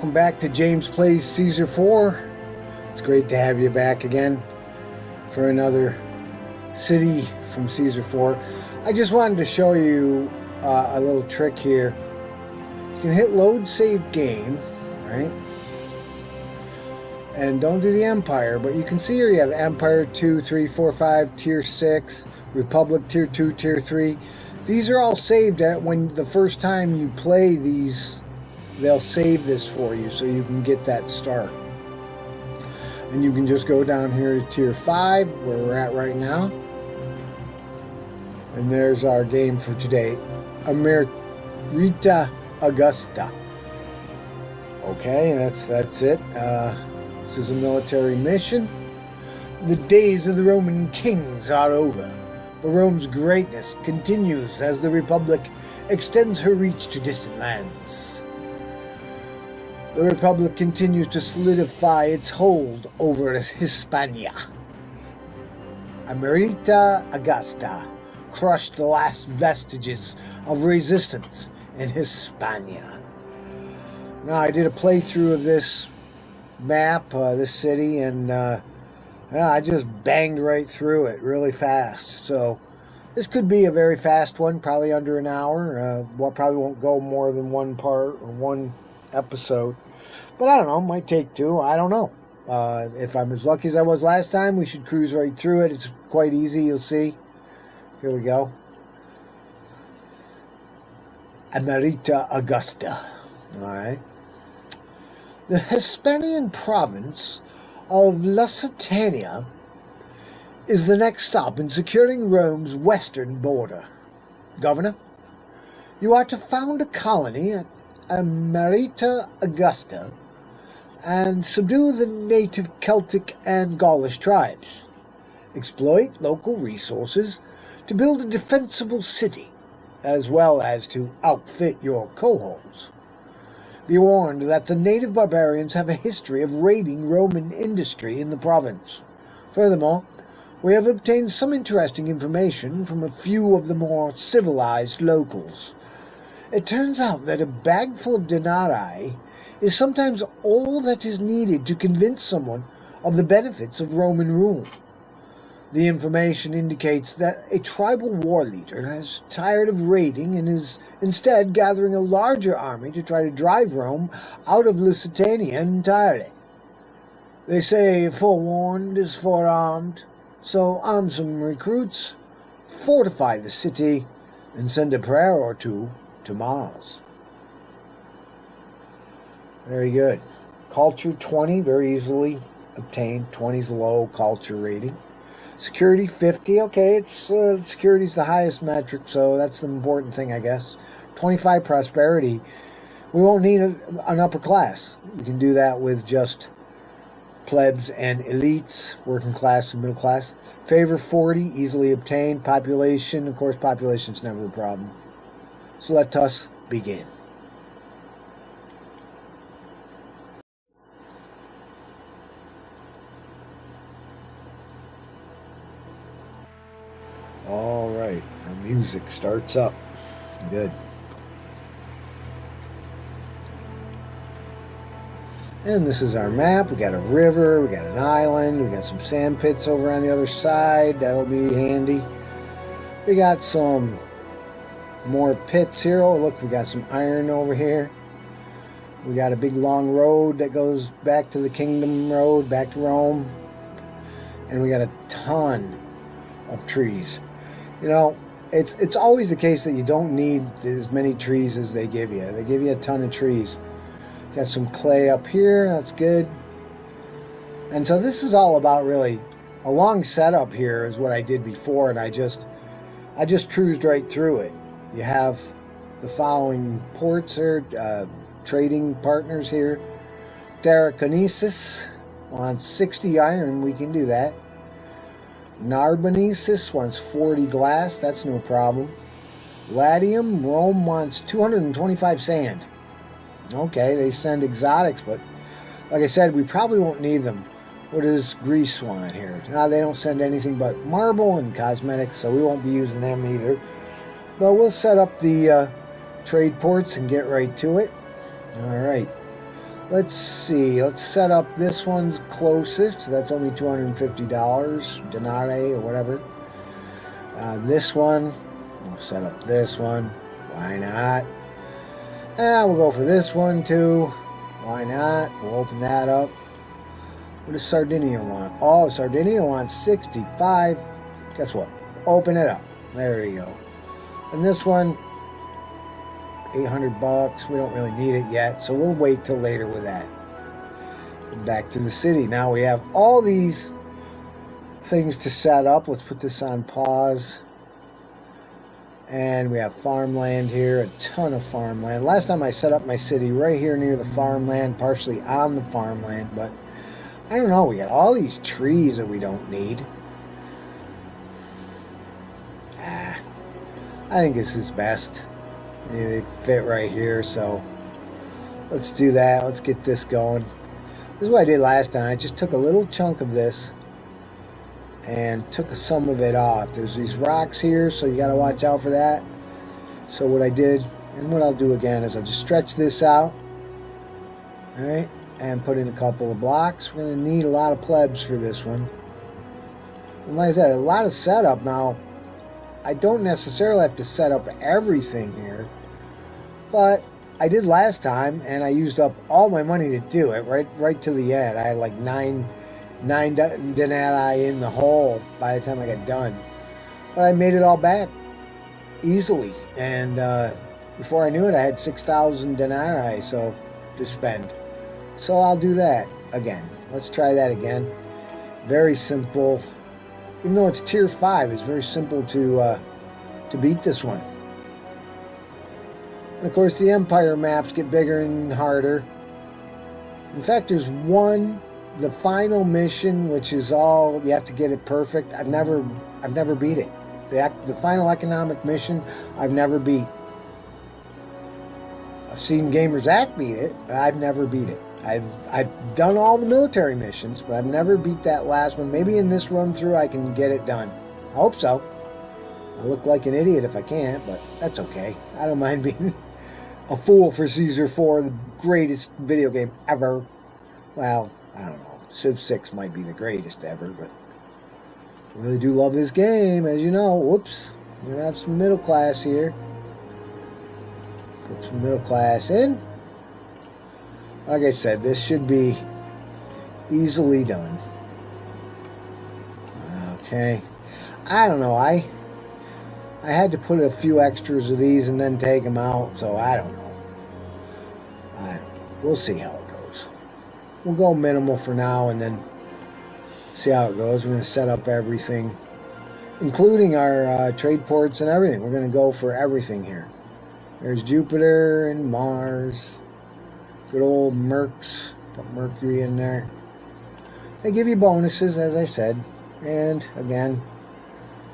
welcome back to James Plays Caesar 4. It's great to have you back again for another city from Caesar 4. I just wanted to show you a little trick here. You can hit load save game, right? And don't do the Empire, but you can see here you have Empire 2, 3, 4, 5, Tier 6, Republic Tier 2, Tier 3. These are all saved at when the first time you play these. They'll save this for you so you can get that start. And you can just go down here to Tier 5, where we're at right now. And there's our game for today. Emerita, Augusta. Okay, that's it. This is a military mission. The days of the Roman kings are over, but Rome's greatness continues as the Republic extends her reach to distant lands. The Republic continues to solidify its hold over Hispania. Emerita Augusta crushed the last vestiges of resistance in Hispania. Now, I did a playthrough of this map, this city, and I just banged right through it really fast. So this could be a very fast one, probably under an hour. Probably won't go more than one part or one episode, but I don't know, might take two. I don't know. If I'm as lucky as I was last time, we should cruise right through it. It's quite easy, you'll see. Here we go. Emerita Augusta. Alright. The Hispanian province of Lusitania is the next stop in securing Rome's western border. Governor, you are to found a colony at Emerita Augusta and subdue the native Celtic and Gaulish tribes. Exploit local resources to build a defensible city, as well as to outfit your cohorts. Be warned that the native barbarians have a history of raiding Roman industry in the province. Furthermore, we have obtained some interesting information from a few of the more civilized locals. It turns out that a bag full of denarii is sometimes all that is needed to convince someone of the benefits of Roman rule. The information indicates that a tribal war leader is tired of raiding and is instead gathering a larger army to try to drive Rome out of Lusitania entirely. They say forewarned is forearmed, so arm some recruits, fortify the city, and send a prayer or two to Mars. Very good. Culture 20, very easily obtained. 20's low culture rating. Security 50, okay, it's security's the highest metric, so that's the important thing, I guess. 25 prosperity. We won't need an upper class. We can do that with just plebs and elites, working class and middle class. Favor 40, easily obtained. Population, of course, population's never a problem. So let us begin. All right, our music starts up. Good. And this is our map. We got a river, we got an island, we got some sand pits over on the other side. That'll be handy. We got some more pits here. Oh, look, we got some iron over here. We got a big long road that goes back to the Kingdom Road, back to Rome. And we got a ton of trees. You know, it's always the case that you don't need as many trees as they give you. They give you a ton of trees. Got some clay up here. That's good. And so this is all about really a long setup here is what I did before, and I just cruised right through it. You have the following ports here, trading partners here. Tarraconensis wants 60 iron, we can do that. Narbonensis wants 40 glass, that's no problem. Latium, Rome wants 225 sand. Okay, they send exotics, but like I said, we probably won't need them. What does Greece want here? They don't send anything but marble and cosmetics, so we won't be using them either. But we'll set up the trade ports and get right to it. All right. Let's see. Let's set up this one's closest. So that's only $250, denare or whatever. This one, we'll set up this one. Why not? We'll go for this one too. Why not? We'll open that up. What does Sardinia want? Oh, Sardinia wants 65. Guess what? Open it up. There you go. And this one, $800. We don't really need it yet, so we'll wait till later with that. Back to the city. Now we have all these things to set up. Let's put this on pause. And we have farmland here, a ton of farmland. Last time I set up my city right here near the farmland, partially on the farmland, but I don't know, we got all these trees that we don't need. I think this is best. They fit right here, so let's do that. Let's get this going. This is what I did last time. I just took a little chunk of this and took some of it off. There's these rocks here, so you got to watch out for that. So what I did, and what I'll do again, is I'll just stretch this out, all right, and put in a couple of blocks. We're going to need a lot of plebs for this one. And like I said, a lot of setup. Now, I don't necessarily have to set up everything here, but I did last time, and I used up all my money to do it, right to the end. I had like nine denarii in the hole by the time I got done. But I made it all back easily, and before I knew it, I had 6,000 denarii to spend. So I'll do that again. Let's try that again. Very simple. Even though it's tier 5, it's very simple to beat this one. And of course, the Empire maps get bigger and harder. In fact, there's one, the final mission, which is all you have to get it perfect. I've never beat it. The final economic mission, I've never beat. I've seen Gamers Act beat it, but I've never beat it. I've done all the military missions, but I've never beat that last one. Maybe in this run through I can get it done. I hope so. I look like an idiot if I can't, but that's okay. I don't mind being a fool for Caesar 4, the greatest video game ever. Well, I don't know. Civ 6 might be the greatest ever, but I really do love this game, as you know. Whoops. We're going to have some middle class here. Put some middle class in. Like I said, this should be easily done. Okay. I don't know. I had to put a few extras of these and then take them out, so I don't know. We'll see how it goes. We'll go minimal for now and then see how it goes. We're going to set up everything, including our trade ports and everything. We're going to go for everything here. There's Jupiter and Mars. Good old Mercs. Put Mercury in there. They give you bonuses, as I said. And, again,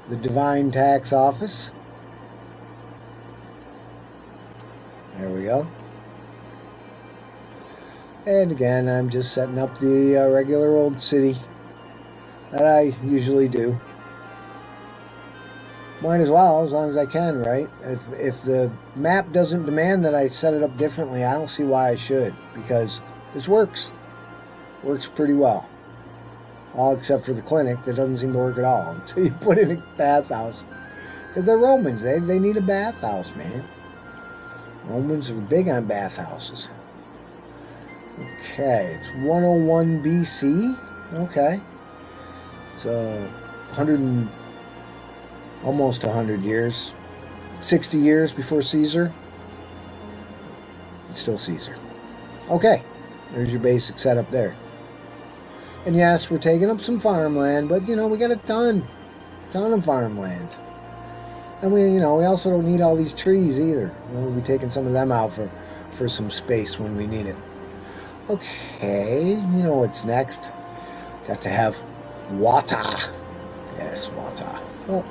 the Divine Tax Office. There we go. And, again, I'm just setting up the regular old city that I usually do. Might as well, as long as I can, right? If the map doesn't demand that I set it up differently, I don't see why I should, because this works. Works pretty well. All except for the clinic, that doesn't seem to work at all until you put in a bathhouse. Because they're Romans, they need a bathhouse, man. Romans are big on bathhouses. Okay, it's 101 BC. Okay. It's 100 almost 100 years. 60 years before Caesar. It's still Caesar. Okay, there's your basic setup there. And yes, we're taking up some farmland, but, you know, we got a ton of farmland. And we also don't need all these trees either. We'll be taking some of them out for some space when we need it. Okay, you know what's next? Got to have water. Yes, water. Well,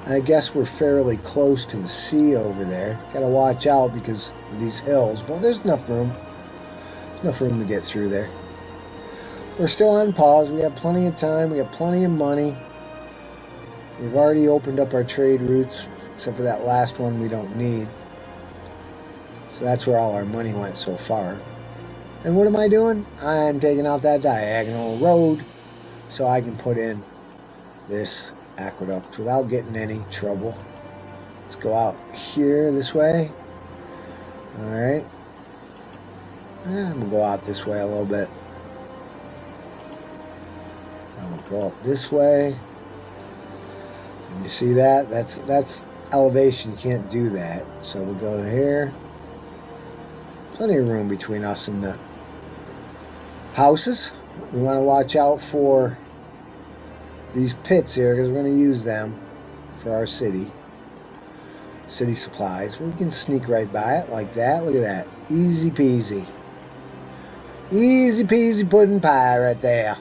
I guess we're fairly close to the sea over there. Got to watch out because of these hills. But there's enough room. There's enough room to get through there. We're still on pause. We have plenty of time. We have plenty of money. We've already opened up our trade routes, except for that last one we don't need. So that's where all our money went so far. And what am I doing? I'm taking out that diagonal road so I can put in this aqueduct without getting any trouble. Let's go out here this way. Alright. And I'm going to go out this way a little bit. I'm going to go up this way. And you see that? That's elevation. You can't do that. So we'll go here. Plenty of room between us and the houses. We want to watch out for these pits here because we're going to use them for our city supplies. We can sneak right by it like that. Look at that. Easy peasy. Easy peasy pudding pie right there.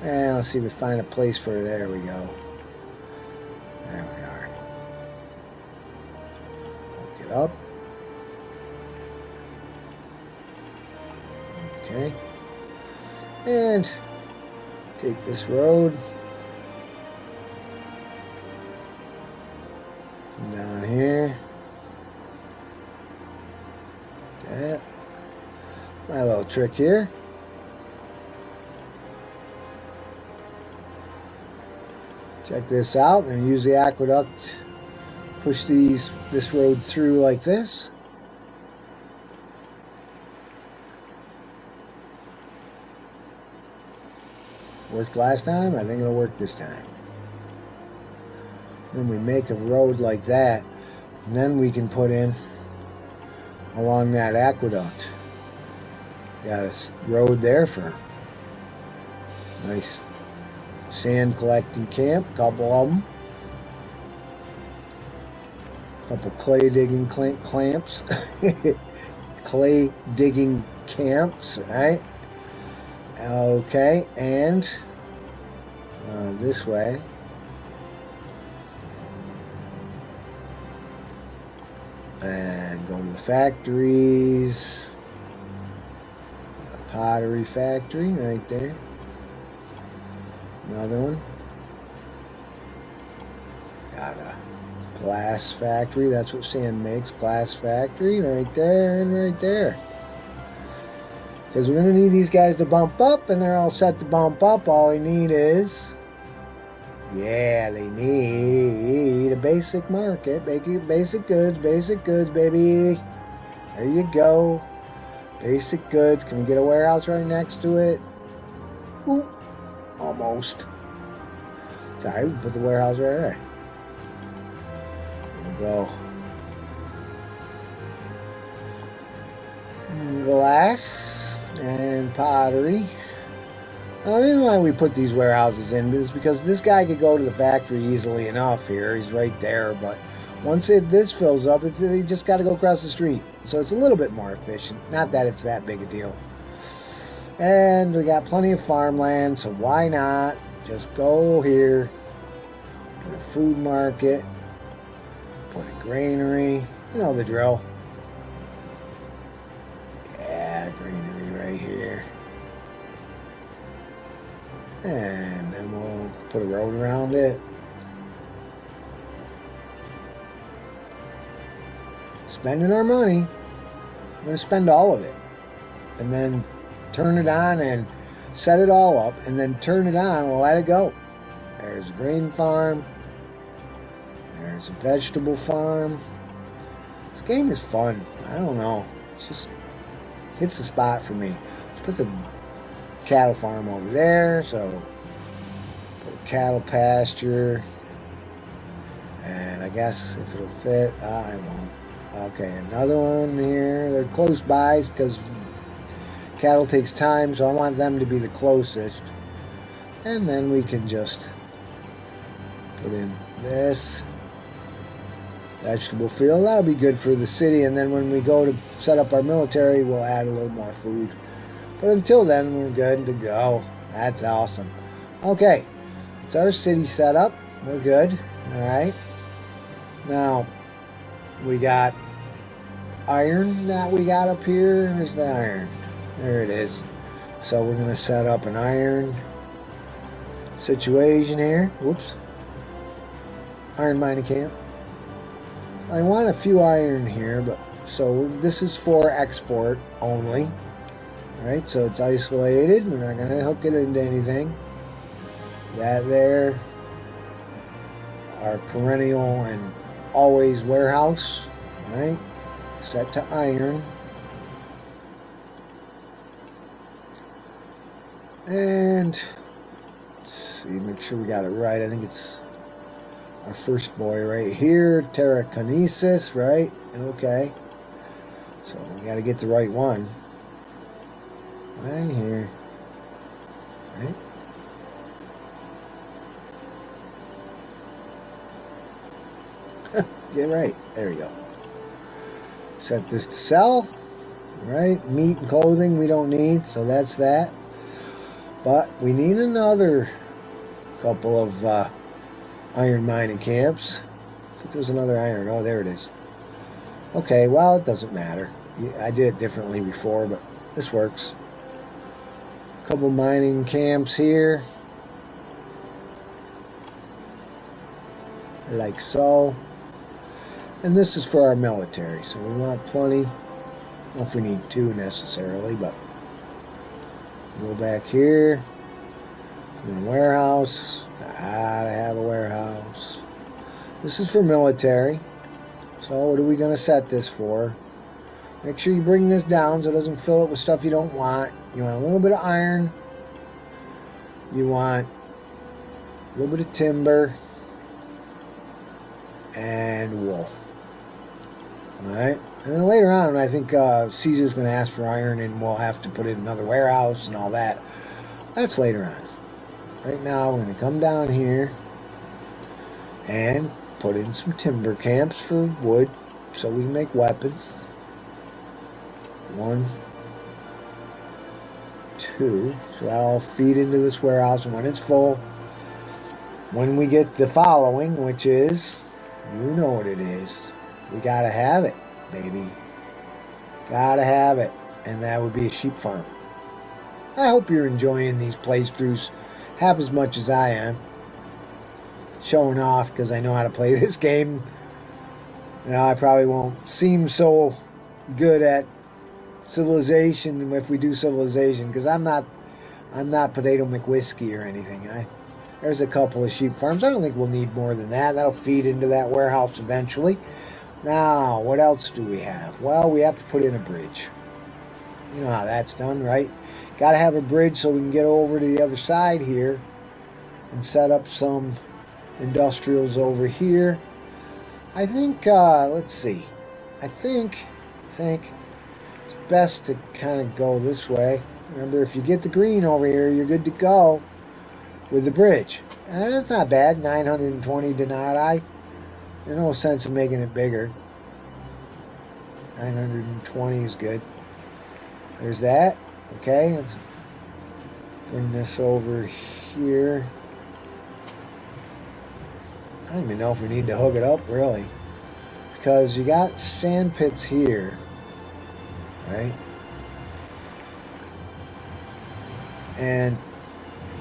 And let's see if we find a place for her. There we go. There we are. Hook it up. Okay. And take this road. Come down here. Okay. My little trick here. Check this out. I'm going to use the aqueduct. Push this road through like this. Worked last time. I think it'll work this time. Then we make a road like that. And then we can put in along that aqueduct. Got a road there for nice sand collecting camp. Couple of them. Couple clay digging clamps. Clay digging camps, right? Okay, and this way. And go to the factories. A pottery factory right there. Another one. Got a glass factory. That's what sand makes. Glass factory right there and right there. Because we're going to need these guys to bump up, and they're all set to bump up. All we need is, yeah, they need a basic market. Basic goods, baby. There you go. Basic goods. Can we get a warehouse right next to it? Ooh, almost. Sorry, we put the warehouse right there. There we go. Glass and pottery. The reason why we put these warehouses in is because this guy could go to the factory easily enough here. He's right there, but once this fills up, they just got to go across the street. So it's a little bit more efficient. Not that it's that big a deal. And we got plenty of farmland, so why not just go here, put a food market, put a granary. You know the drill. Yeah, granary right here. And then we'll put a road around it. Spending our money. We're going to spend all of it. And then turn it on and set it all up. And then turn it on and let it go. There's a grain farm. There's a vegetable farm. This game is fun. I don't know. It's just hits the spot for me. Let's put the cattle farm over there. So put a cattle pasture. And I guess if it'll fit, I won't. Okay, another one here. They're close by because cattle takes time, so I want them to be the closest. And then we can just put in this vegetable field. That'll be good for the city. And then when we go to set up our military, we'll add a little more food. But until then, we're good to go. That's awesome. Okay, it's our city set up. We're good. All right. Now, we got iron that we got up here. Where's the iron? There it is. So we're going to set up an iron situation here. Whoops. Iron mining camp. I want a few iron here, but so this is for export only. Right, so it's isolated. We're not going to hook it into anything. That there, our perennial and always warehouse, right? Set to iron. And let's see, make sure we got it right. I think it's our first boy right here, Terrakinesis, right? Okay. So we got to get the right one. Right here. Right? Get right. There we go. Set this to sell. Right? Meat and clothing we don't need, so that's that. But we need another couple of iron mining camps. I think there's another iron. Oh, there it is. Okay, well, it doesn't matter. I did it differently before, but this works. Couple mining camps here, like so. And this is for our military, so we want plenty. I don't know if we need two necessarily, but go back here. Put in a warehouse. Gotta have a warehouse. This is for military. So what are we going to set this for? Make sure you bring this down so it doesn't fill it with stuff you don't want. You want a little bit of iron. You want a little bit of timber. And wool. Alright. And then later on, I think Caesar's going to ask for iron and we'll have to put in another warehouse and all that. That's later on. Right now, we're going to come down here and put in some timber camps for wood so we can make weapons. 1, 2. So that'll all feed into this warehouse, and when it's full, when we get the following, which is, you know what it is, we gotta have it, baby. Gotta have it. And that would be a sheep farm. I hope you're enjoying these playthroughs half as much as I am. Showing off because I know how to play this game. You know, I probably won't seem so good at civilization if we do civilization, because I'm not Potato McWhiskey or anything. There's a couple of sheep farms. I don't think we'll need more than that. That'll feed into that warehouse eventually. Now, what else do we have? Well, we have to put in a bridge. You know how that's done, right? Got to have a bridge so we can get over to the other side here and set up some industrials over here. I think, let's see. I think it's best to kind of go this way. Remember, if you get the green over here, you're good to go with the bridge. And that's not bad, 920 denarii. There's no sense in making it bigger. 920 is good. There's that. Okay, let's bring this over here. I don't even know if we need to hook it up, really. Because you got sand pits here. Right? And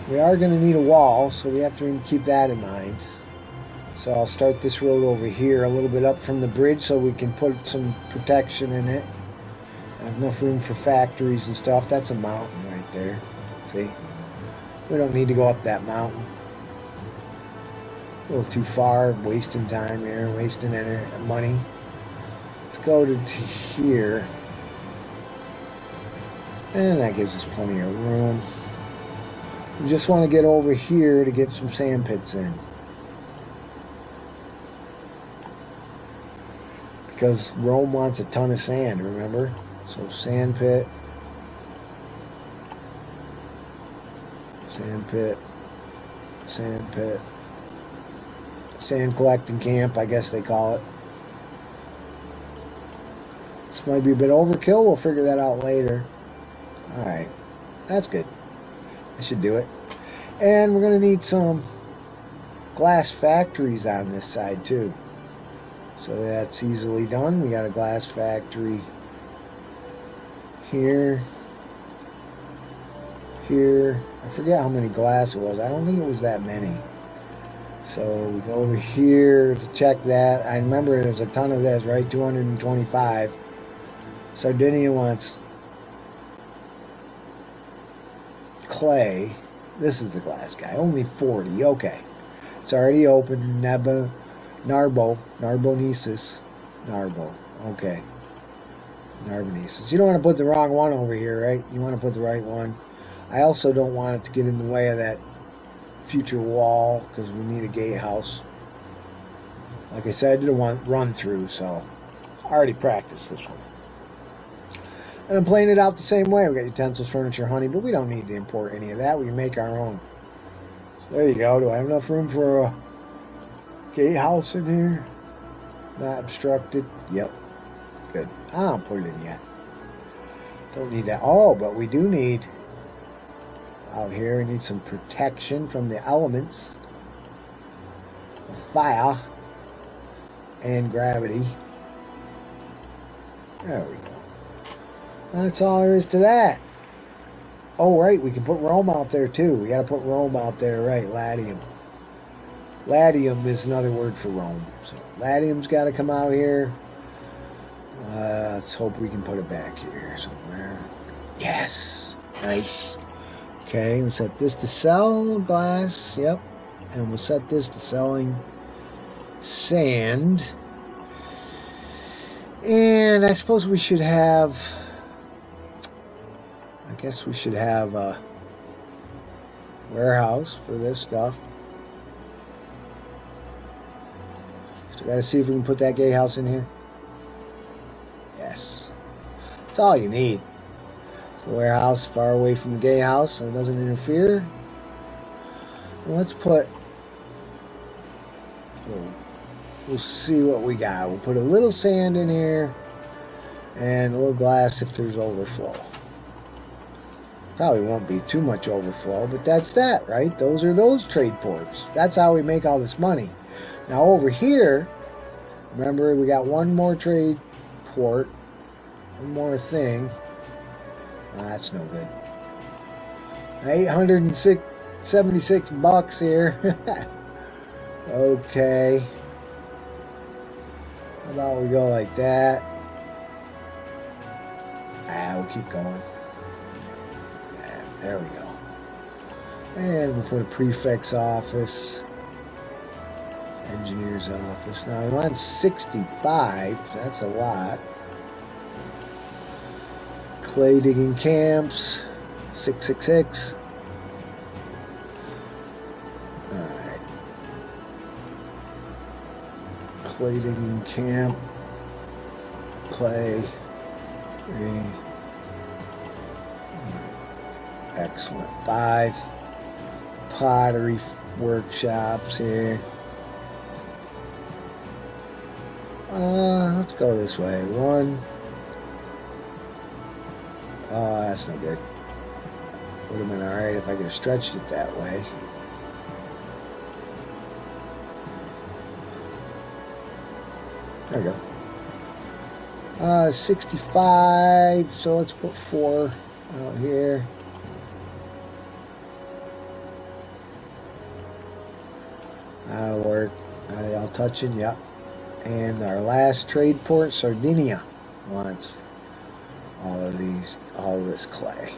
we are going to need a wall, so we have to keep that in mind. So I'll start this road over here a little bit up from the bridge so we can put some protection in it. Have enough room for factories and stuff. That's a mountain right there. See? We don't need to go up that mountain. A little too far, wasting time here, wasting money. Let's go to here. And that gives us plenty of room. We just want to get over here to get some sand pits in. Because Rome wants a ton of sand, remember? So sand pit. Sand pit. Sand pit. Sand collecting camp, I guess they call it. This might be a bit overkill. We'll figure that out later. Alright. That's good. That should do it. And we're going to need some glass factories on this side too. So that's easily done. We got a glass factory here. Here. I forget how many glass it was. I don't think it was that many. So we go over here to check that. I remember there's a ton of this, right? 225. Sardinia wants clay. This is the glass guy. Only 40. Okay. It's already open. Narbonesis. Narbo. Okay. Narbonesis. You don't want to put the wrong one over here, right? You want to put the right one. I also don't want it to get in the way of that future wall because we need a gatehouse. Like I said, I did a run through, so I already practiced this one. And I'm playing it out the same way. We got utensils, furniture, honey, but we don't need to import any of that. We can make our own. So there you go. Do I have enough room for a gatehouse in here? Not obstructed. Yep. Good. I don't put it in yet. Don't need that. Oh, but we do need out here. We need some protection from the elements of fire and gravity. There we go. That's all there is to that. Oh, right. We can put Rome out there, too. We got to put Rome out there, right? Latium. Latium is another word for Rome. So Latium's got to come out here. Let's hope we can put it back here somewhere. Yes. Nice. Okay, we'll set this to sell glass. Yep. And we'll set this to selling sand. And I suppose we should have... I guess we should have a warehouse for this stuff. Still got to see if we can put that gatehouse in here. Yes. That's all you need. A warehouse far away from the gatehouse so it doesn't interfere. And let's put... We'll see what we got. We'll put a little sand in here and a little glass if there's overflow. Probably won't be too much overflow, but that's that, right? Those are those trade ports. That's how we make all this money. Now over here, remember we got one more trade port, one more thing. That's no good. 876 bucks here. Okay. How about we go like that? We'll keep going. There we go. And we'll put a prefect's office. Engineer's office. Now we want 65. That's a lot. Clay digging camps. 666. Alright. Clay digging camp. Clay. 3. Excellent. 5 pottery workshops here. Let's go this way. 1. Oh, that's no good. Would have been alright if I could have stretched it that way. There we go. 65. So let's put 4 out here. That'll work. Are they all touching? Yep. And our last trade port, Sardinia, wants all of this clay.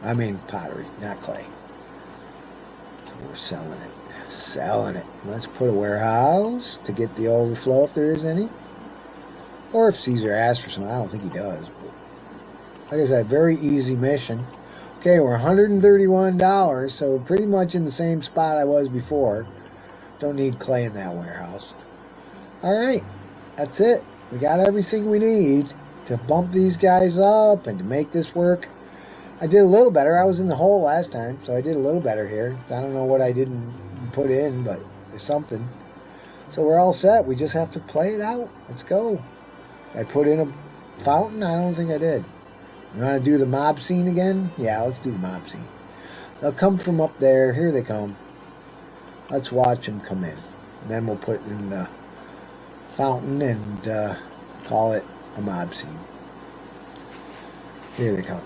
I mean pottery, not clay. So we're selling it. Selling it. Let's put a warehouse to get the overflow if there is any. Or if Caesar asks for some. I don't think he does. But like I said, very easy mission. Okay, we're $131, so we're pretty much in the same spot I was before. Don't need clay in that warehouse. Alright, that's it. We got everything we need to bump these guys up and to make this work. I did a little better. I was in the hole last time, so I did a little better here. I don't know what I didn't put in, but there's something. So we're all set. We just have to play it out. Let's go. Did I put in a fountain? I don't think I did. You want to do the mob scene again? Yeah, let's do the mob scene. They'll come from up there. Here they come. Let's watch them come in. And then we'll put in the fountain and call it a mob scene. Here they come.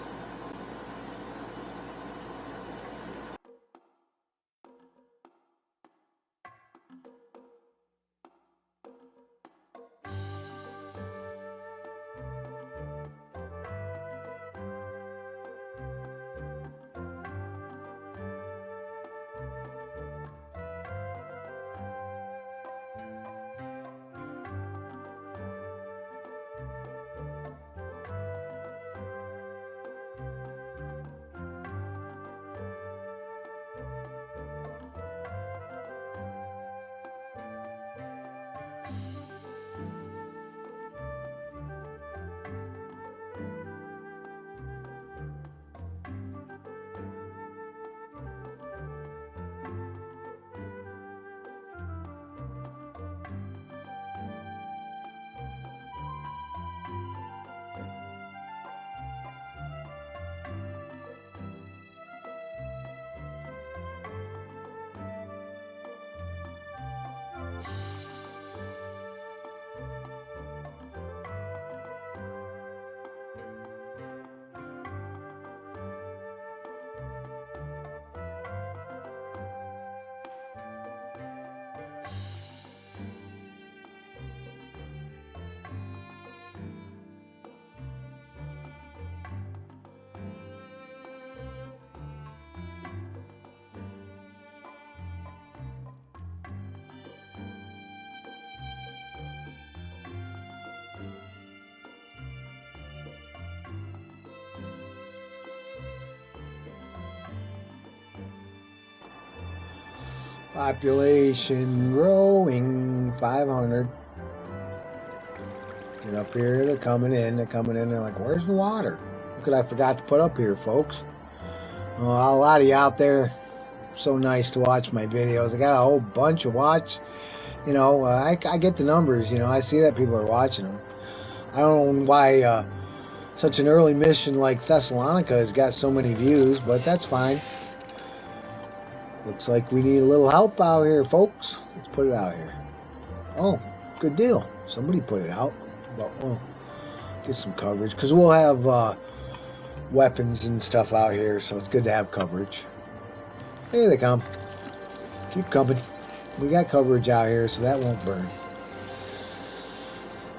Population growing, 500. Get up here, they're coming in, they're like, where's the water? Look what I forgot to put up here, folks. Well, a lot of you out there, so nice to watch my videos. I got a whole bunch of watch. You know, I get the numbers, you know, I see that people are watching them. I don't know why such an early mission like Thessalonica has got so many views, but that's fine. Looks like we need a little help out here, folks. Let's put it out here. Oh, good deal. Somebody put it out. But we'll get some coverage, because we'll have weapons and stuff out here, so it's good to have coverage. Here they come. Keep coming. We got coverage out here, so that won't burn.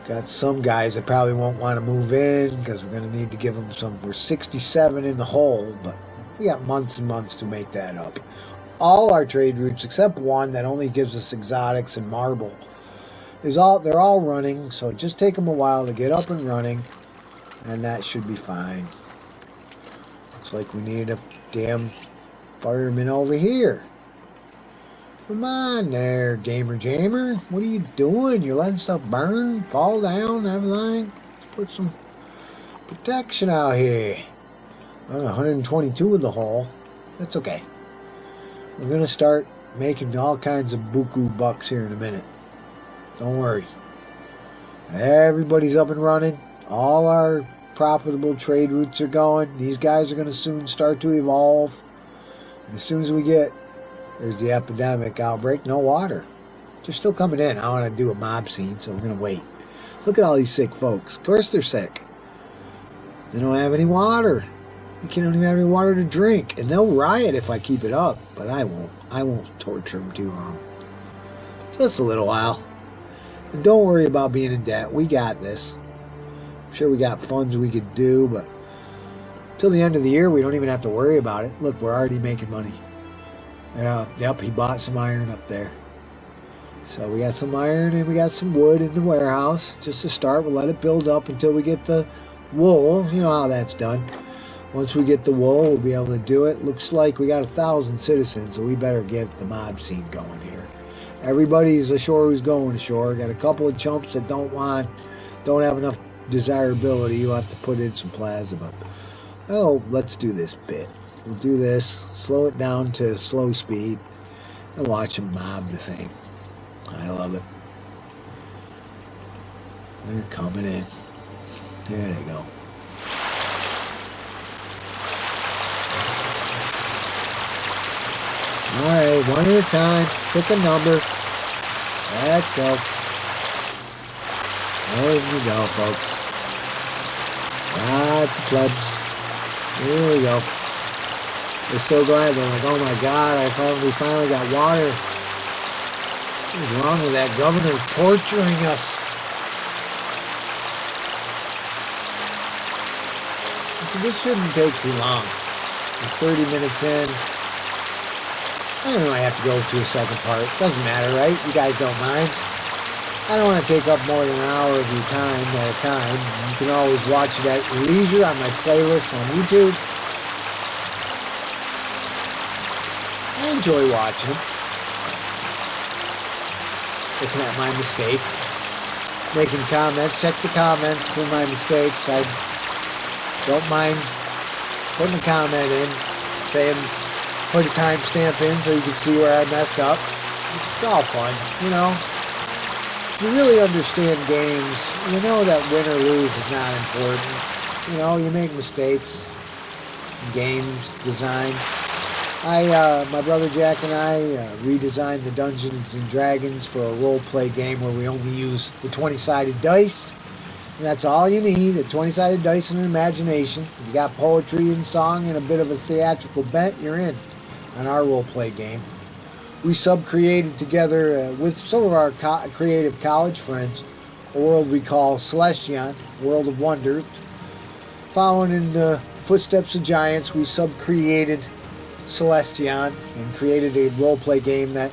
Got some guys that probably won't want to move in, because we're going to need to give them some. We're 67 in the hole, but we got months and months to make that up. All our trade routes, except one that only gives us exotics and marble, they're all running, so just take them a while to get up and running, and that should be fine. Looks like we need a damn fireman over here. Come on there, gamer jammer. What are you doing? You're letting stuff burn, fall down, everything. Let's put some protection out here. I'm 122 in the hole. That's okay. We're going to start making all kinds of buku bucks here in a minute. Don't worry. Everybody's up and running. All our profitable trade routes are going. These guys are going to soon start to evolve. And as soon as there's the epidemic outbreak, no water. They're still coming in. I want to do a mob scene, so we're going to wait. Look at all these sick folks. Of course they're sick. They don't have any water. You can't even have any water to drink. And they'll riot if I keep it up. But I won't. I won't torture them too long. Just a little while. And don't worry about being in debt. We got this. I'm sure we got funds we could do, but till the end of the year, we don't even have to worry about it. Look, we're already making money. Yep, he bought some iron up there. So we got some iron and we got some wood in the warehouse. Just to start, we'll let it build up until we get the wool. You know how that's done. Once we get the wool, we'll be able to do it. Looks like we got 1,000 citizens, so we better get the mob scene going here. Everybody's ashore who's going ashore. Got a couple of chumps that don't have enough desirability. You'll have to put in some plasma. Oh, let's do this bit. We'll do this, slow it down to slow speed, and watch them mob the thing. I love it. They're coming in. There they go. Alright, one at a time. Pick a number. Let's go. There you go, folks. Lots of plebs. Here we go. They're so glad. They're like, oh my God, we finally got water. What's wrong with that governor torturing us? So this shouldn't take too long. We're 30 minutes in. I don't really have to go to a second part. Doesn't matter, right? You guys don't mind. I don't want to take up more than an hour of your time at a time. You can always watch it at your leisure on my playlist on YouTube. I enjoy watching them. Looking at my mistakes. Making comments. Check the comments for my mistakes. I don't mind putting a comment in, saying, put a timestamp in so you can see where I messed up. It's all fun, you know. If you really understand games, you know that win or lose is not important. You know, you make mistakes. Games, design. My brother Jack and I redesigned the Dungeons and Dragons for a role-play game where we only use the 20-sided dice. And that's all you need, a 20-sided dice and an imagination. If you got poetry and song and a bit of a theatrical bent, you're in on our role-play game. We sub-created together with some of our creative college friends a world we call Celestion, World of Wonder. Following in the footsteps of giants, we sub-created Celestion and created a role-play game that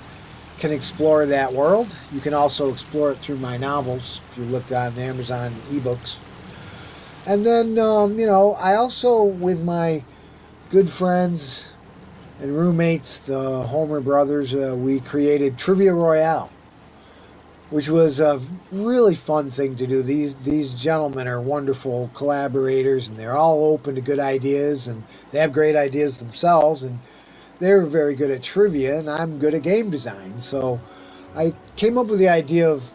can explore that world. You can also explore it through my novels if you look on Amazon ebooks. And then, you know, I also, with my good friends and roommates, the Homer brothers, we created Trivia Royale, which was a really fun thing to do. These gentlemen are wonderful collaborators, and they're all open to good ideas, and they have great ideas themselves, and they're very good at trivia, and I'm good at game design. So I came up with the idea of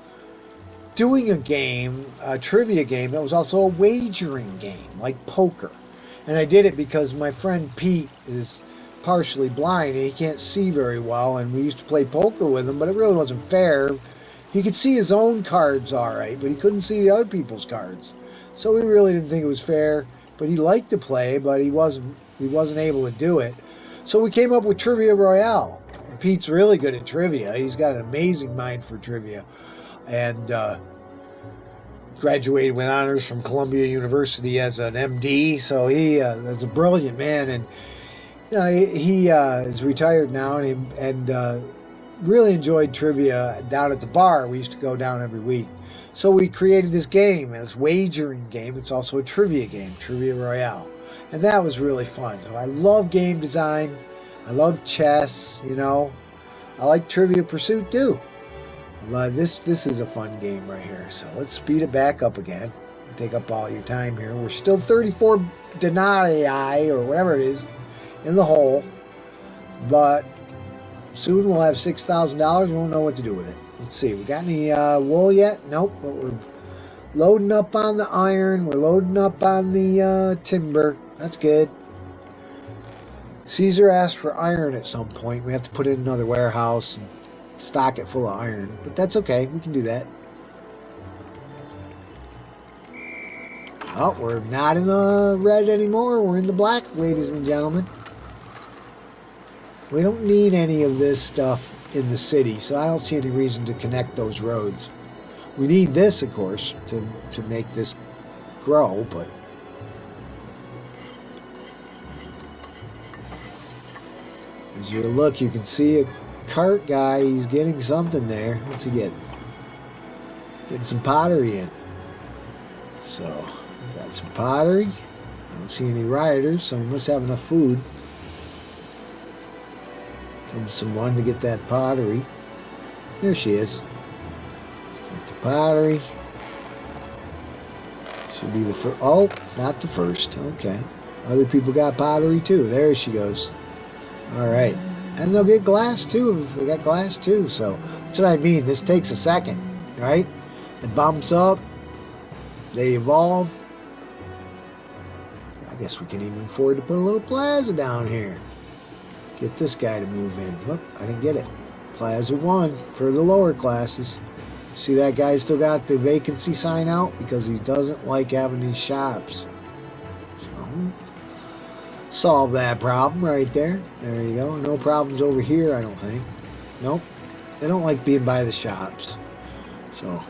doing a game, a trivia game that was also a wagering game, like poker. And I did it because my friend Pete is partially blind and he can't see very well, and we used to play poker with him, but it really wasn't fair. He could see his own cards all right, but he couldn't see the other people's cards. So we really didn't think it was fair, but he liked to play, but he wasn't able to do it. So we came up with Trivia Royale. Pete's really good at trivia. He's got an amazing mind for trivia. And graduated with honors from Columbia University as an MD. So he is a brilliant man. And he is retired now, and really enjoyed trivia down at the bar. We used to go down every week. So we created this game, and it's a wagering game. It's also a trivia game, Trivia Royale. And that was really fun. So I love game design. I love chess, I like Trivia Pursuit too. But this is a fun game right here. So let's speed it back up again. Take up all your time here. We're still 34 denarii, or whatever it is, in the hole. But soon we'll have $6,000. We won't know what to do with it. Let's see. We got any wool yet? Nope. But we're loading up on the iron. We're loading up on the timber. That's good. Caesar asked for iron at some point. We have to put it in another warehouse and stock it full of iron. But that's okay. We can do that. Oh, we're not in the red anymore. We're in the black, ladies and gentlemen. We don't need any of this stuff in the city, so I don't see any reason to connect those roads. We need this, of course, to make this grow, but as you look, you can see a cart guy. He's getting something there. What's he getting? Getting some pottery in. So, we got some pottery. I don't see any rioters, so we must have enough food. Comes someone to get that pottery. Here she is. Get the pottery. Should be the first. Oh, not the first. Okay. Other people got pottery too. There she goes. All right. And they'll get glass too. They got glass too. So that's what I mean. This takes a second, right? It bumps up. They evolve. I guess we can even afford to put a little plaza down here. Get this guy to move in. Whoop, I didn't get it. Plaza 1 for the lower classes. See that guy still got the vacancy sign out because he doesn't like having these shops. So, solve that problem right there. There you go. No problems over here, I don't think. Nope. They don't like being by the shops. So,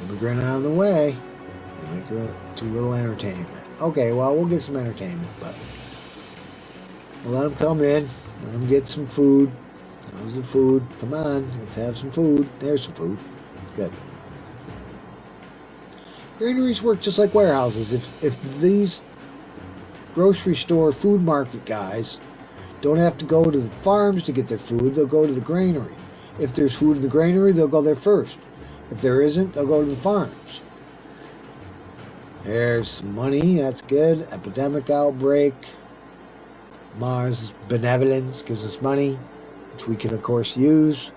immigrant on the way. Immigrant to little entertainment. Okay, well, we'll get some entertainment, but we'll let them come in. Let them get some food. How's the food? Come on, let's have some food. There's some food. Good. Granaries work just like warehouses. If these grocery store food market guys don't have to go to the farms to get their food, they'll go to the granary. If there's food in the granary, they'll go there first. If there isn't, they'll go to the farms. There's some money. That's good. Epidemic outbreak. Mars benevolence gives us money, which we can, of course, use.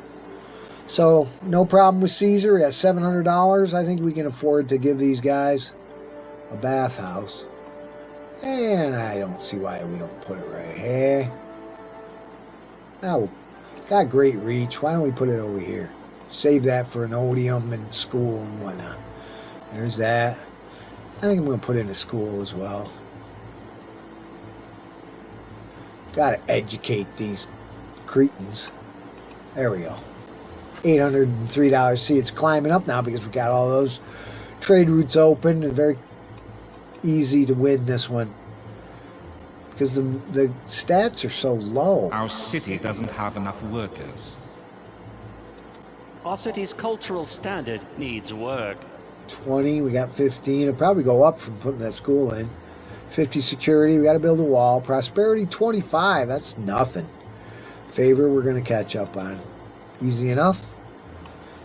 So, no problem with Caesar. At $700, I think we can afford to give these guys a bathhouse. And I don't see why we don't put it right here. Oh, got great reach. Why don't we put it over here? Save that for an odium and school and whatnot. There's that. I think I'm going to put in a school as well. Got to educate these cretins. There we go. $803. See, it's climbing up now because we got all those trade routes open, and very easy to win this one because the stats are so low. Our city doesn't have enough workers. Our city's cultural standard needs work. 20, we got 15. It'll probably go up from putting that school in. 50 security. We got to build a wall. Prosperity 25. That's nothing. Favor we're going to catch up on. Easy enough.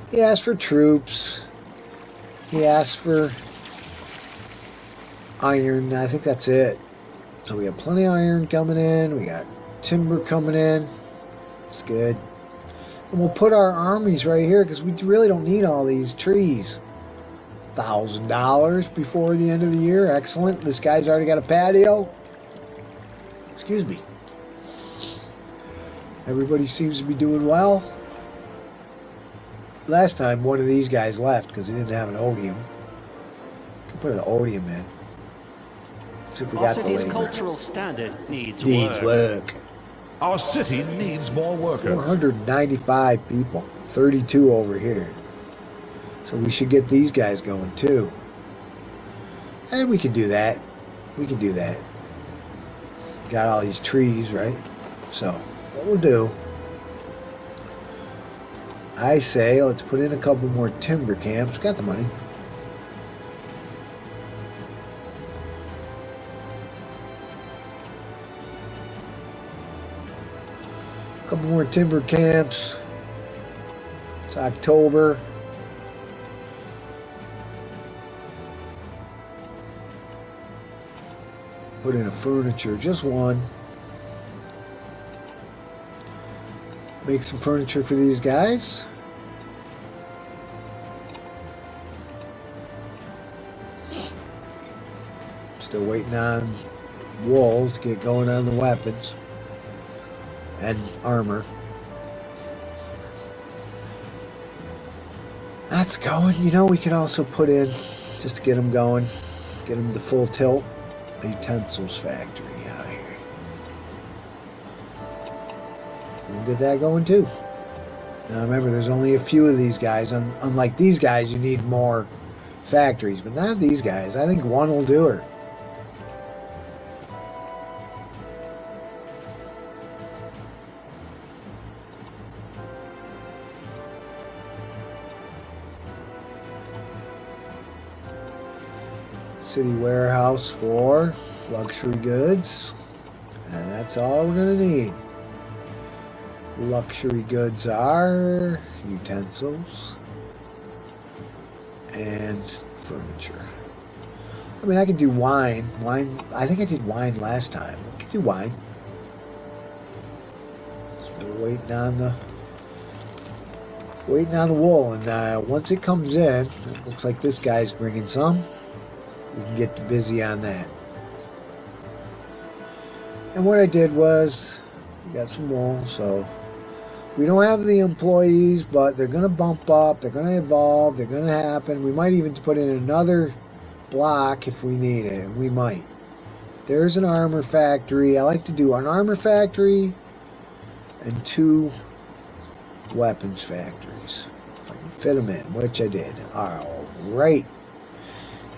He asked for troops. He asked for iron. I think that's it. So we got plenty of iron coming in. We got timber coming in. It's good. And we'll put our armies right here because we really don't need all these trees. $1,000 before the end of the year. Excellent. This guy's already got a patio. Excuse me. Everybody seems to be doing well. Last time one of these guys left because he didn't have an odium. Can put an odium in. See if we got the City's labor. cultural standard needs work. Our city needs more workers. 495 people. 32 over here. So we should get these guys going too. And we can do that. We can do that. Got all these trees, right? So what we'll do, I say let's put in a couple more timber camps. We got the money. A couple more timber camps. It's October. Put in a furniture, just one. Make some furniture for these guys. Still waiting on wool to get going on the weapons and armor. That's going. You know, we could also put in, just to get them going, get them the full tilt, a utensils factory out here. We'll get that going too. Now remember, there's only a few of these guys. Unlike these guys, you need more factories, but not these guys. I think one will do her. City warehouse for luxury goods, and that's all we're gonna need. Luxury goods are utensils and furniture. I mean, I could do wine. I think I did wine last time. I could do wine. Still waiting on the wool, and once it comes in, it looks like this guy's bringing some. We can get busy on that. And what I did was, we got some wool, so we don't have the employees, but they're going to bump up, they're going to evolve, they're going to happen. We might even put in another block if we need it. We might. There's an armor factory. I like to do an armor factory and 2 weapons factories. If I can fit them in, which I did. All right.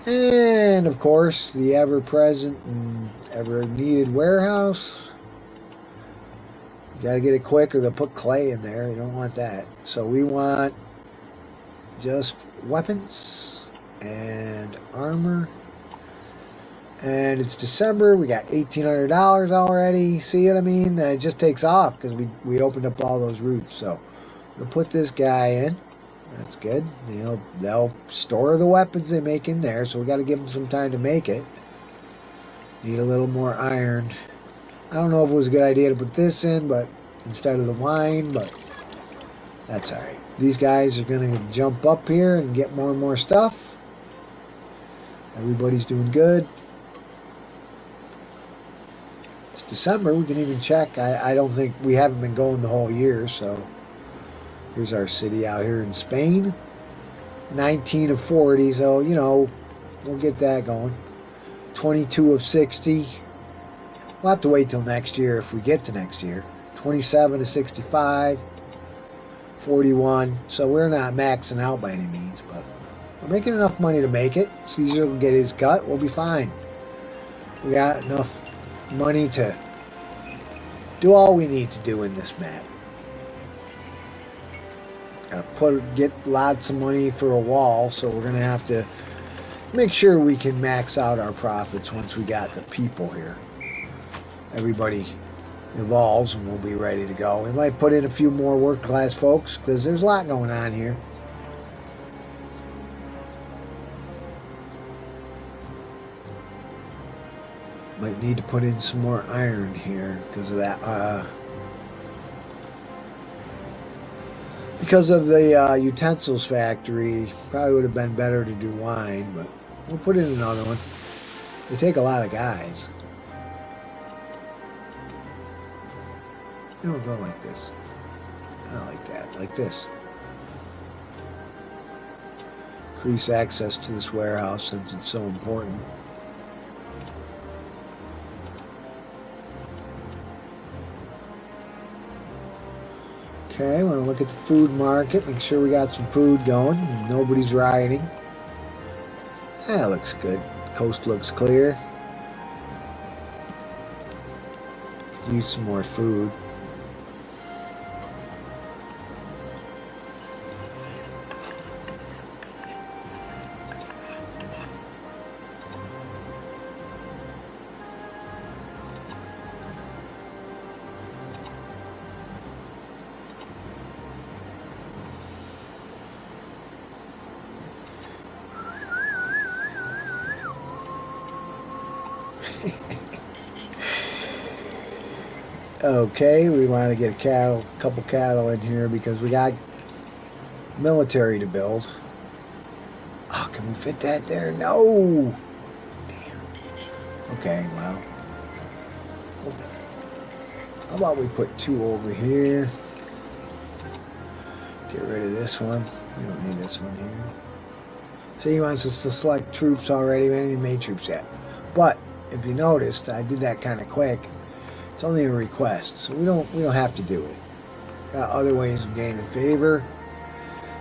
And, of course, the ever-present and ever-needed warehouse. You got to get it quick or they'll put clay in there. You don't want that. So we want just weapons and armor. And it's December. We got $1,800 already. See what I mean? It just takes off because we opened up all those routes. So we'll put this guy in. That's good. You know, they'll store the weapons they make in there, so we got to give them some time to make it. Need a little more iron. I don't know if it was a good idea to put this in, but instead of the wine, but that's all right. These guys are going to jump up here and get more and more stuff. Everybody's doing good. It's December. We can even check. I don't think we haven't been going the whole year, so. Here's our city out here in Spain. 19 of 40, so, you know, we'll get that going. 22 of 60. We'll have to wait till next year if we get to next year. 27 of 65. 41. So we're not maxing out by any means, but we're making enough money to make it. Caesar will get his cut. We'll be fine. We got enough money to do all we need to do in this map. Gotta get lots of money for a wall, so we're gonna have to Make sure we can max out our profits once we got the people here. Everybody evolves and we'll be ready to go. We might put in a few more work class folks because there's a lot going on here. Might need to put in some more iron here because of that. Because of the utensils factory, probably would have been better to do wine, but we'll put in another one. They take a lot of guys. You don't go like this. Not like that. Like this. Increase access to this warehouse since it's so important. Okay, want to look at the food market, make sure we got some food going. Nobody's rioting. That looks good. Coast looks clear. Could use some more food. Okay, we want to get a couple cattle in here because we got military to build. Oh, can we fit that there? No! Damn. Okay, well. How about we put 2 over here? Get rid of this one. We don't need this one here. See, he wants us to select troops already. We haven't even made troops yet. But, if you noticed, I did that kind of quick. It's only a request, so we don't have to do it. Got other ways of gaining favor.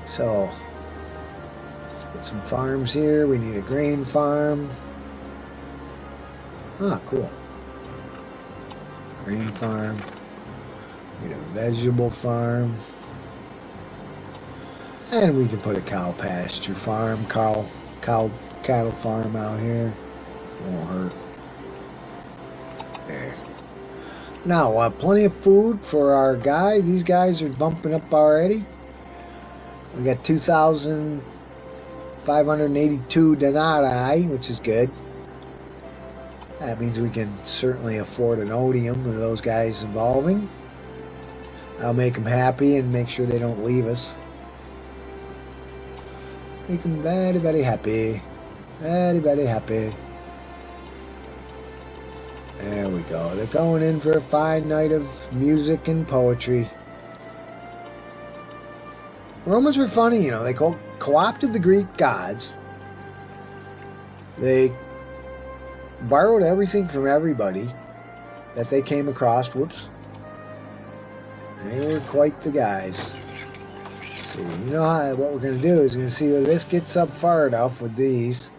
So, get some farms here. We need a grain farm. Ah, cool. Grain farm. Need a vegetable farm. And we can put a cow pasture farm, cattle farm out here. Won't hurt. There. Now, plenty of food for our guy. These guys are bumping up already. We got 2,582 denarii, which is good. That means we can certainly afford an odium with those guys evolving. I'll make them happy and make sure they don't leave us. Make them very, very happy. Very, very happy. There we go. They're going in for a fine night of music and poetry. Romans were funny, you know. They co-opted the Greek gods. They borrowed everything from everybody that they came across. Whoops. They were quite the guys. Let's see. You know what we're going to do is we're going to see whether this gets up far enough with these.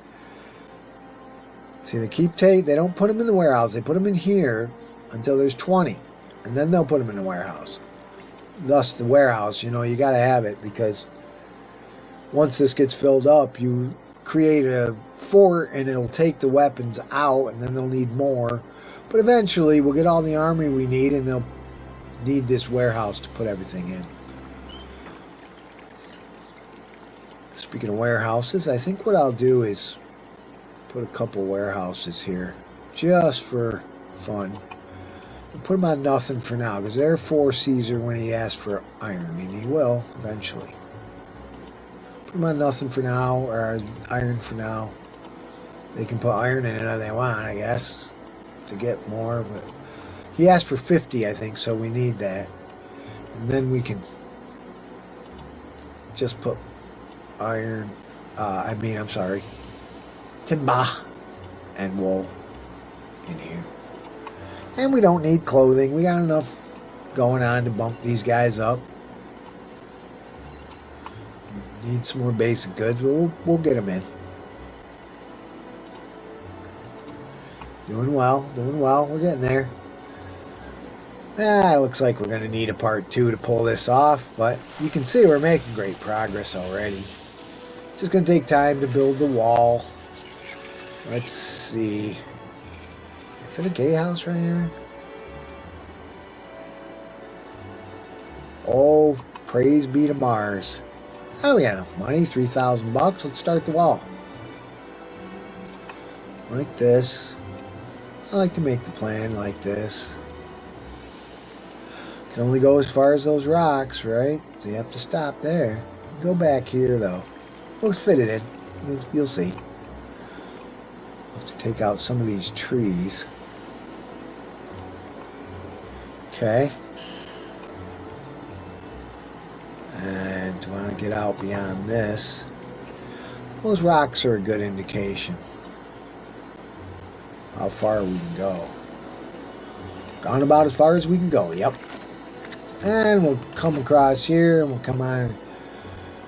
See, they don't put them in the warehouse. They put them in here until there's 20. And then they'll put them in the warehouse. Thus, the warehouse, you know, you got to have it because once this gets filled up, you create a fort and it'll take the weapons out and then they'll need more. But eventually, we'll get all the army we need and they'll need this warehouse to put everything in. Speaking of warehouses, I think what I'll do is put a couple warehouses here just for fun. I'll put them on nothing for now because they're for Caesar when he asks for iron, and he will eventually. Put them on nothing for now, or iron for now. They can put iron in it if they want, I guess, to get more. But he asked for 50, I think, so we need that. And then we can just put iron, I'm sorry, timber and wool in here. And we don't need clothing. We got enough going on to bump these guys up. Need some more basic goods, but we'll get them in. Doing well. We're getting there. It looks like we're going to need a part 2 to pull this off, but you can see we're making great progress already. It's just going to take time to build the wall. Let's see. For the gatehouse right here. Oh, praise be to Mars. Oh, we got enough money. 3,000 bucks. Let's start the wall. Like this. I like to make the plan like this. Can only go as far as those rocks, right? So you have to stop there. Go back here, though. We'll fit it in. You'll see. I'll have to take out some of these trees. Okay. And do I want to get out beyond this? Those rocks are a good indication how far we can go. Gone about as far as we can go, yep. And we'll come across here and we'll come on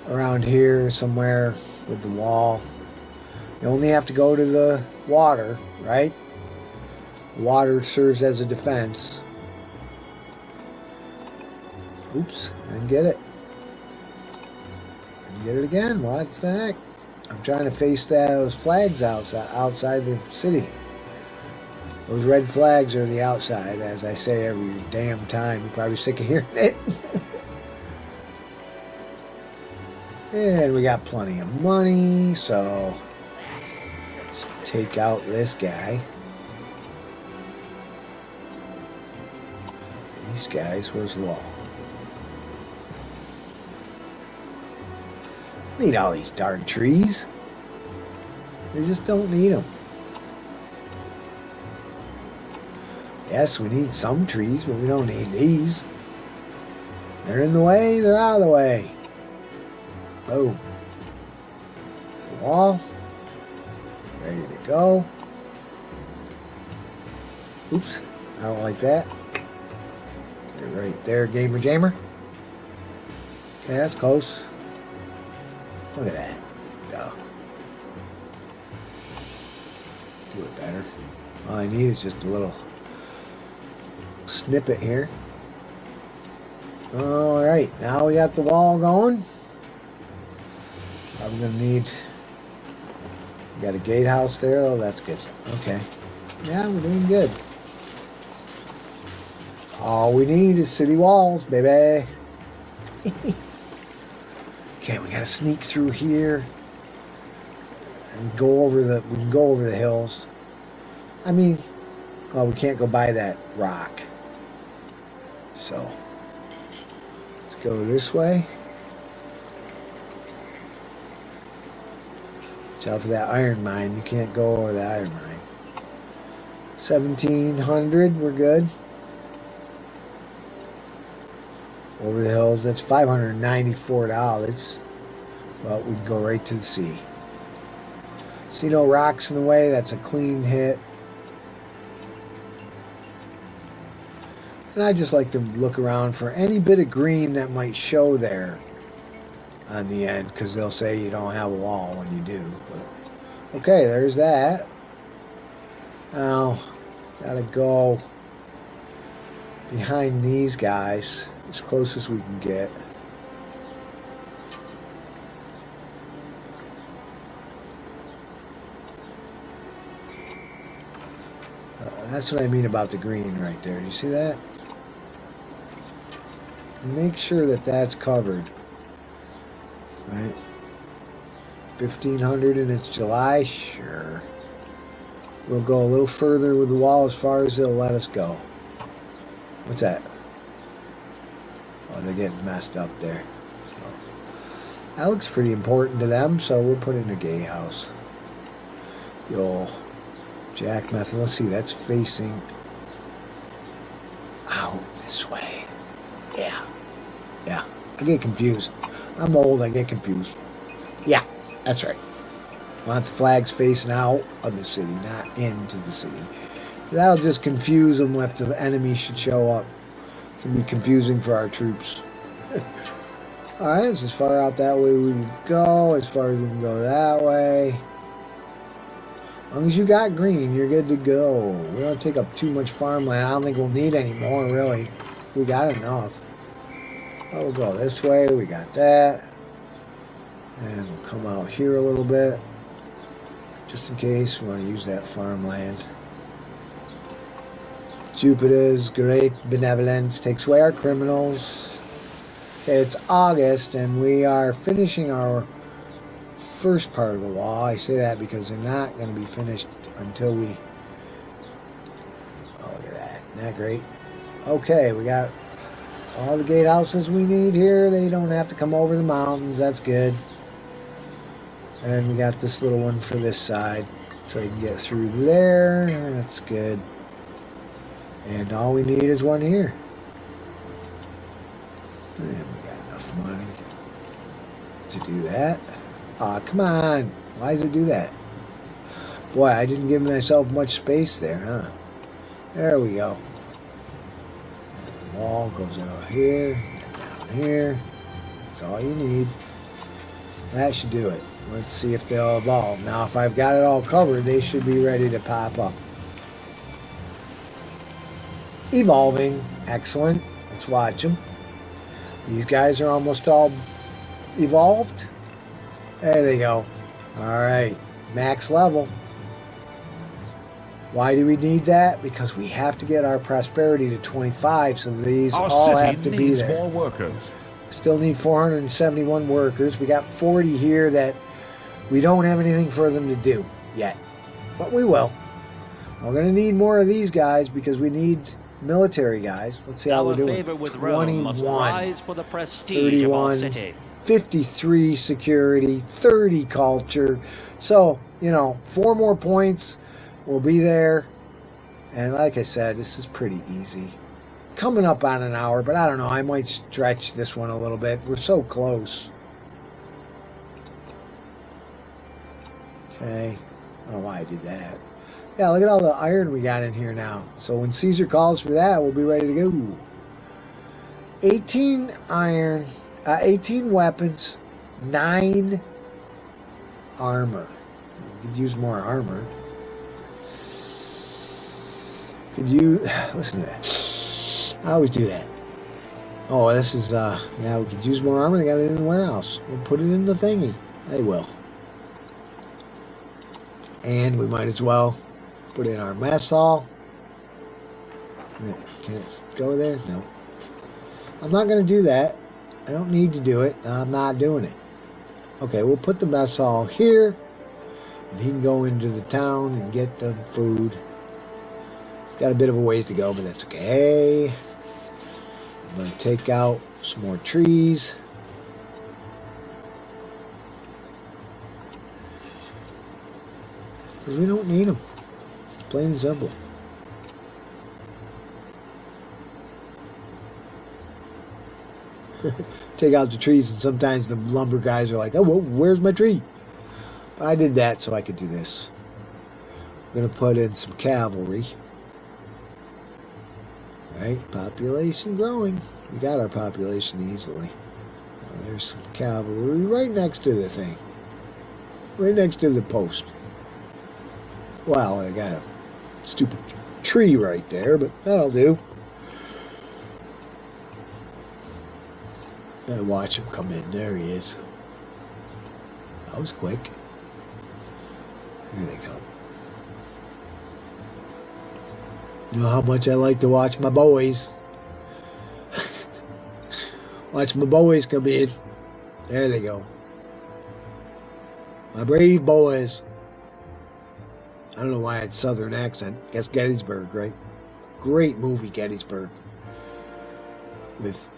around here somewhere with the wall. You only have to go to the water, right? Water serves as a defense. Oops, I didn't get it. Didn't get it again. What's the heck? I'm trying to face those flags outside the city. Those red flags are the outside, as I say every damn time. You're probably sick of hearing it. And we got plenty of money, so let's take out this guy. These guys, where's the wall? Need all these darn trees. We just don't need them. Yes, we need some trees, but we don't need these. They're in the way, they're out of the way. Boom. The wall. Ready to go. Oops, I don't like that. Get it right there, Gamer Jammer. Okay, that's close. Look at that. No. Do it better. All I need is just a little snippet here. Alright, now we got the wall going. I'm gonna need. We got a gatehouse there, though. That's good. Okay. Yeah, we're doing good. All we need is city walls, baby. Okay, we gotta sneak through here and go over the. We can go over the hills. I mean, well, we can't go by that rock. So let's go this way. Watch out for that iron mine. You can't go over the iron mine. 1,700. We're good. Over the hills, that's $594. Well, we can go right to the sea. See no rocks in the way, that's a clean hit. And I just like to look around for any bit of green that might show there on the end, because they'll say you don't have a wall when you do. But okay, there's that. Now, gotta go behind these guys. As close as we can get. That's what I mean about the green right there. Do you see that? Make sure that that's covered. Right? 1,500 and it's July? Sure. We'll go a little further with the wall as far as they'll let us go. What's that? Oh, they're getting messed up there. So, that looks pretty important to them, so we'll put it in a gatehouse. The old jack method. Let's see, that's facing out this way. Yeah. Yeah. I get confused. I'm old, I get confused. Yeah, that's right. Want the flags facing out of the city, not into the city. That'll just confuse them if the enemy should show up. Can be confusing for our troops. Alright, it's as far out that way we can go, as far as we can go that way. As long as you got green, you're good to go. We don't take up too much farmland. I don't think we'll need any more, really. We got enough. Oh, we'll go this way, we got that. And we'll come out here a little bit. just in case we want to use that farmland. Jupiter's great benevolence takes away our criminals. Okay, it's August, and we are finishing our first part of the wall. I say that because they're not going to be finished until we... Oh, look at that. Isn't that great? Okay, we got all the gatehouses we need here. They don't have to come over the mountains. That's good. And we got this little one for this side, so you can get through there. That's good. And all we need is one here. And we got enough money to do that. Aw, come on. Why does it do that? Boy, I didn't give myself much space there, huh? There we go. And the wall goes out here, down here. That's all you need. That should do it. Let's see if they'll evolve. Now, if I've got it all covered, they should be ready to pop up. Evolving. Excellent. Let's watch them. These guys are almost all evolved. There they go. Alright. Max level. Why do we need that? Because we have to get our prosperity to 25, so these all have to be there. More workers. Still need 471 workers. We got 40 here that we don't have anything for them to do yet. But we will. We're going to need more of these guys because we need military guys. Let's see how we're doing. 21, 31, 53 security, 30 culture. So, 4 more points. We'll be there. And like I said, this is pretty easy. Coming up on an hour, but I don't know. I might stretch this one a little bit. We're so close. Okay. I don't know why I did that. Yeah, look at all the iron we got in here now. So when Caesar calls for that, we'll be ready to go. 18 iron, 18 weapons, 9 armor. We could use more armor. Could you listen to that? I always do that. Oh, this is yeah, we could use more armor. They got it in the warehouse. We'll put it in the thingy. They will. And we might as well put in our mess hall. Can it go there? No. I'm not going to do that. I don't need to do it. I'm not doing it. Okay, we'll put the mess hall here. And he can go into the town and get the food. He's got a bit of a ways to go, but that's okay. I'm going to take out some more trees. Because we don't need them. It's plain and simple. Take out the trees, and sometimes the lumber guys are like, oh, well, where's my tree? But I did that so I could do this. I'm going to put in some cavalry. Right, population growing. We got our population easily. Well, there's some cavalry right next to the thing. Right next to the post. Well, I got a stupid tree right there, but that'll do. And watch him come in. There he is. That was quick. Here they come. You know how much I like to watch my boys. Watch my boys come in. There they go. My brave boys. I don't know why I had southern accent. Guess Gettysburg, right? Great movie, Gettysburg. With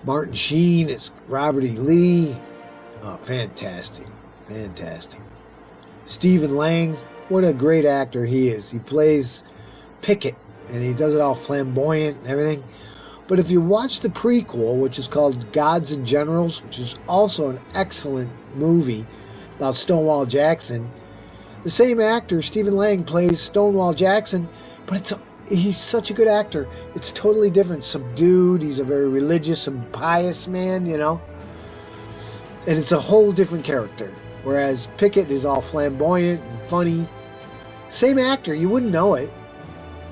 Martin Sheen, it's Robert E. Lee. Oh, fantastic. Fantastic. Stephen Lang, what a great actor he is. He plays Pickett, and he does it all flamboyant and everything. But if you watch the prequel, which is called Gods and Generals, which is also an excellent movie about Stonewall Jackson, the same actor, Stephen Lang, plays Stonewall Jackson, but he's such a good actor. It's totally different. Subdued. He's a very religious and pious man, And it's a whole different character. Whereas Pickett is all flamboyant and funny. Same actor. You wouldn't know it.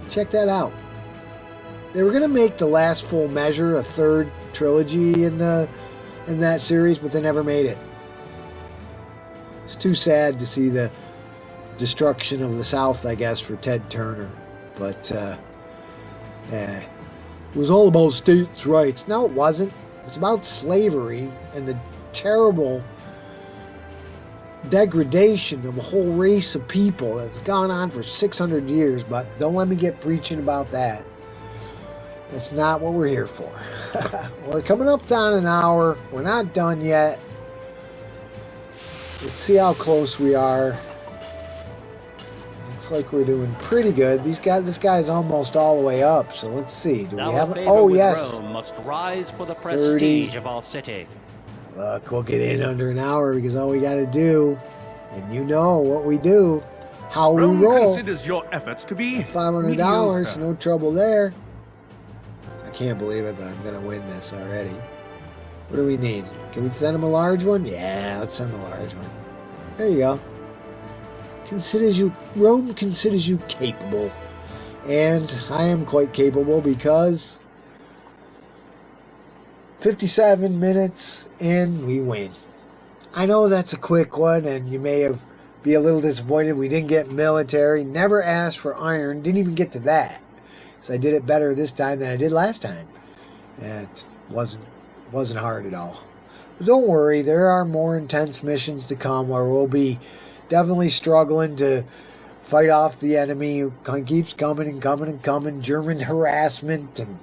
Check that out. They were going to make The Last Full Measure a third trilogy in that series, but they never made it. It's too sad to see the destruction of the South, I guess, for Ted Turner. But it was all about states' rights. No, it wasn't. It was about slavery and the terrible degradation of a whole race of people that's gone on for 600 years. But don't let me get preaching about that. That's not what we're here for. We're coming up on an hour. We're not done yet. Let's see how close we are. Looks like we're doing pretty good. This guy's almost all the way up. So let's see. Do we have it? Oh, yes. Rome must rise for the 30. prestige of our city. Look, we'll get in under an hour because all we got to do, and you know what we do, how we Rome roll. considers your efforts to be $500, mediocre. no trouble there. I can't believe it, but I'm going to win this already. What do we need? Can we send him a large one? Yeah, let's send him a large one. There you go. Rome considers you capable. And I am quite capable because 57 minutes in, we win. I know that's a quick one, and you may be a little disappointed we didn't get military. Never asked for iron. Didn't even get to that. So I did it better this time than I did last time. It wasn't hard at all. But don't worry, there are more intense missions to come where we'll be definitely struggling to fight off the enemy who keeps coming and coming and coming. German harassment, and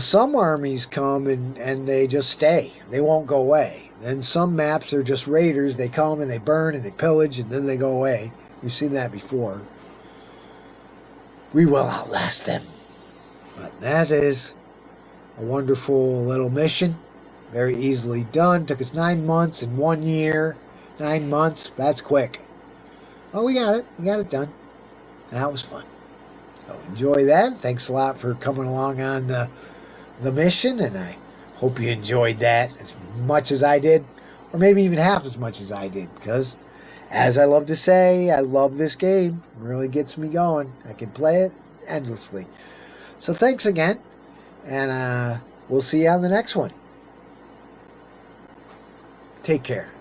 some armies come and they just stay. They won't go away. And some maps are just raiders. They come and they burn and they pillage and then they go away. We've seen that before. We will outlast them. But that is a wonderful little mission. Very easily done. Took us 9 months and 1 year. 9 months. That's quick. Oh, we got it. We got it done. That was fun. So enjoy that. Thanks a lot for coming along on the mission. And I hope you enjoyed that as much as I did. Or maybe even half as much as I did. Because, as I love to say, I love this game. It really gets me going. I can play it endlessly. So thanks again. And we'll see you on the next one. Take care.